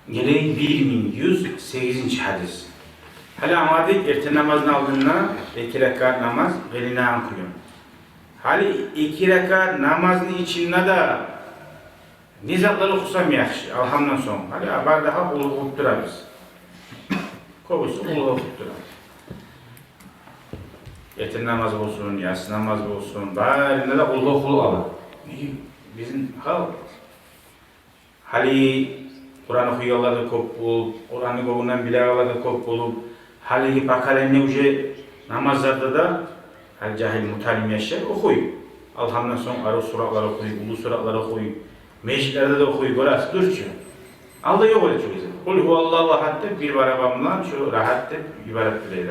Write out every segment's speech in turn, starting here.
Geleği 1108. hadis. Hala amadik ertesi namazın aldığında 2 rekat namaz veline ankıyor. Hali 2 rekat namazın içinde de nizakları okusam yaxşı, alhamdan sonra. Hali abar daha ulu okup durarız. Kovusu ulu okup durarız. Ertesi namaz olsun, yatsı namaz olsun, barinde de ulu okulu alır. Bizim hali Kur'an okuyorlar da kop bulup, Kur'an'ı kovunan bilağlar da kop bulup, hali bakalenne uje namazlarda da hal cahil mutalim yaşar okuyor. Alhamdan sonra arı suratlar okuyor, ulu suratlar okuyor, meclislerde de okuyor, orası Türkçe. Alda yok öyle çok güzel. Kul huvallahu ahad bir barabamla şu rahat ibaret bile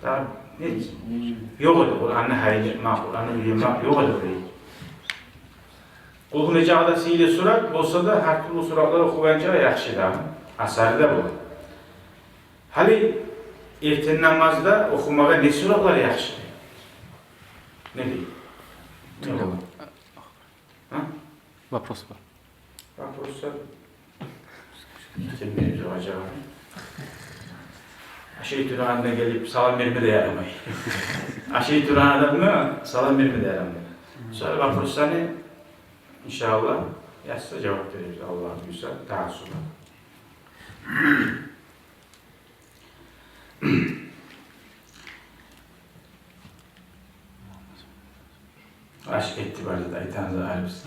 daha ne diyeyim? Yok öyle, Kur'an'ı hayretmek, Kur'an'ı bilmek yok öyle. Kul necada sihirli surat olsa da her türlü suratlar okuyunca yaxşı da, asarı da bu. Hali erten namazda okumağa ne suratlar yaxşı? Ne diyeyim? Ne olur? Вопрос var. Вопрос var. Bilmiyoruz acaba. Aşağı Turan'da gelip salam verme de yaramayı. Aşağı Turan'da mı salam verme de yaramayı. Sonra vaproslar ne? İnşallah yazsa cevap veririz. Allah'ın güzel daha sonra. Aşk etibarı da aytanızı ayrımız.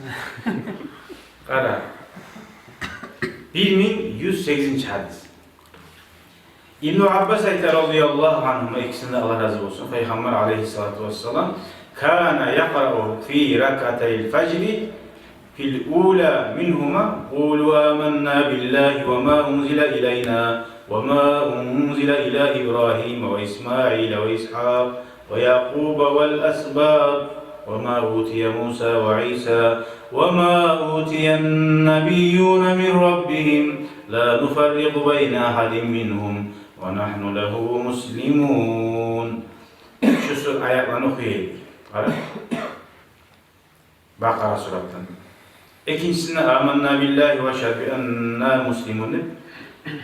Kara. 1108. hadis. İbn-i Abbas aytar radıyallahu anhuma ikisinde Allah razı olsun. Peygamber aleyhissalatu vesselam kana yakra'u fi rak'atayil fecri fil ula minhuma qulu amanna billahi ve ma unzila ileyna ve ma unzila ila İbrahim ve İsmail ve İshak ve Yakub vel asbab ve ma utiya Musa ve İsa ve ma utiyen nebiyyun min rabbihim la nufarriqu beyne ahadin minhum ve nahnu lehu muslimun. Şu ayaklarını okuyayım. Bakara surattan. İkincisinde amennâ billahi ve şehadü ennâ muslimun.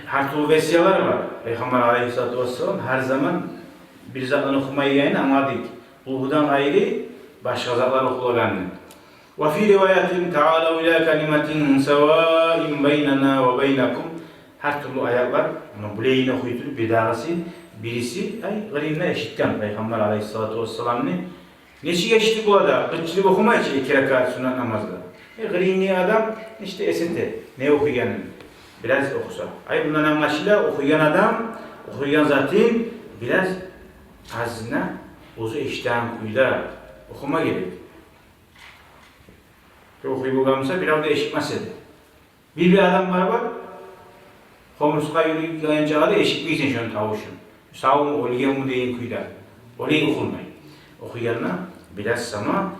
Her türlü vesiyeler var. Peygamber aleyhissalatu vesselam her zaman bir zattan okumayı yayın anladık. Ruhudan ayrı başka zatlar okulandı. Ve fi rivayetin ta'ala ila kelimetin sevâin beynena ve beynekum. Her türlü ayaklar, bu lehine okuyutup bir tanesi, birisi gırîmle eşitten Peygamber aleyhissalatu vesselam'ın neçi eşitlik olada, kıçlık okumayı için 2 rekat sünnet namazda. Gırîmli adam işte esinte, ne okuyanın biraz okusa. Bundan anlaşıyla okuyan adam, okuyan zaten biraz azına, ozu eşitten kuyuda okuma gerek. Okuyup okamsa biraz da eşitmezse. Bir adam var, Komursuğa yürüyünce da eşitmeysen şunu tavuşun. Sağım olgen mu deyin kuyda. Olgen okulmayın. Okuyanına biraz sama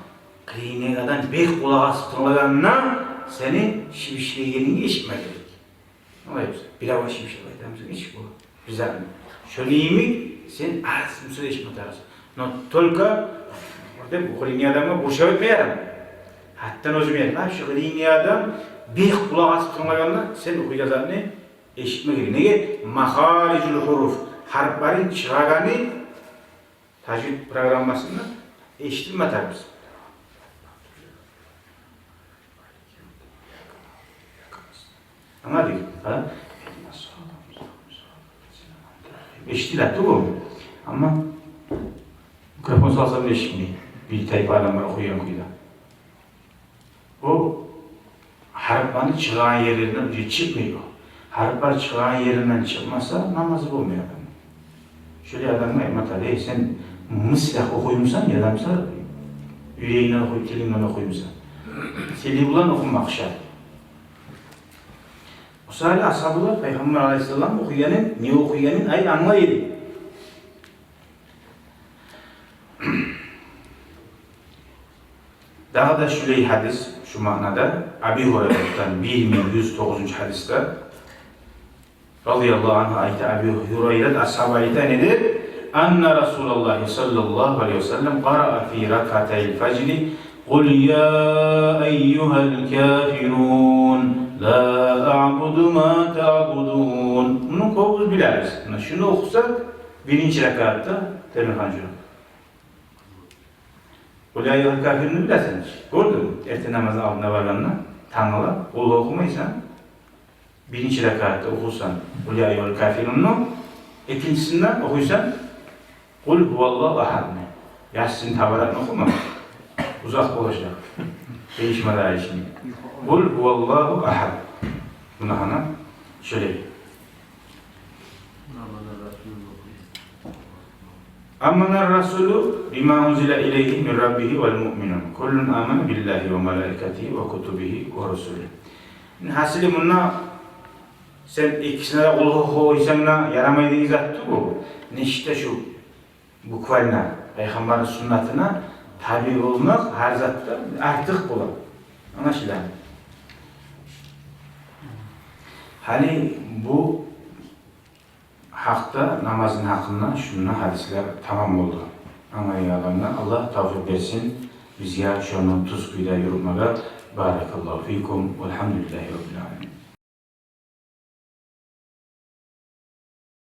kıyınekadan bir kulağa sıkılayanına seni şivişleyenin eşitme gerek. Ne yapıyorsun? Bir hava şivişleyenin eşit bu. Güzel mi? Şöyle iyi mi? Sen az mısır eşitme tarafı. No tolka orada bu kıyın adamı boşa ötmeyelim. Hatta nozmeyelim. Şu kıyın adam bir kulağa sıkılayanına sen okuyacağın ne? Eşitme gereği. Neye? Maharicul huruf. Harflerin çırağını tajvid programmasında eşitilme tarzı. Anladık. Eşitilat bu. Ama mikrofon salsam eşitmeyi. Bir tayfa adamlar okuyan kuyuda. O harflerin çırağın yerlerinden çıkmıyor. Harfler çıkan yerinden çıkmazsa namazı bulmuyor adam. Şöyle adamla ematalı, sen mıslah okuyumsan ya adamsa yüreğinden okuyup, telinden okuyumsan. Seli bulan okumak şart. O sırada ashabılar Peygamber aleyhisselam okuyanın, ne okuyanın anlaydı. Daha da şöyle hadis, şu manada, Abi Hureyre'den 1109. hadiste radıyallahu anh ayeti Abi Hureyre ashab ayeti nedir? Anna Resulullah sallallahu aleyhi ve sellem qara'a fi rak'atayil fecri Kul ya eyyuhel kafirun La a'budu ma ta'budun. Bunu kovuz biliriz. Şunu okusak birinci rekatta Temirhan Cuma. Ulayı kafirini bilersiniz. Gördün mü? Ertesi namazın altına varlanına tanrılar. Onu okumaysan birinci rekatta okursan Ulayı kafirunu, ikincisinden okuysan Kul huvallahu ahad. Yasin tavaratını okuma. Uzak olacak. Değişmedi ayışını. Kul huvallahu ahad. Buna hana şöyle. Ammanar Rasulü bima unzile ileyhi min rabbihi vel mu'minun. Kullun amene billahi ve melaikatihi ve kutubihi ve rusulih. Hasili bununla sen ikisine de kul koysanla yaramaydı izattı bu. Ne işte şu bu kvalina, Peygamberin sünnetine tabi olmak her zatta artık bulan. Anlaşılan. Hani bu hakta namazın hakkında şununla hadisler tamam oldu. Ama adamlar Allah tavfiq versin. Bizga şunu tuzkuyla yorulmaga. Barakallahu fikum. Velhamdülillahi Rabbil alemin.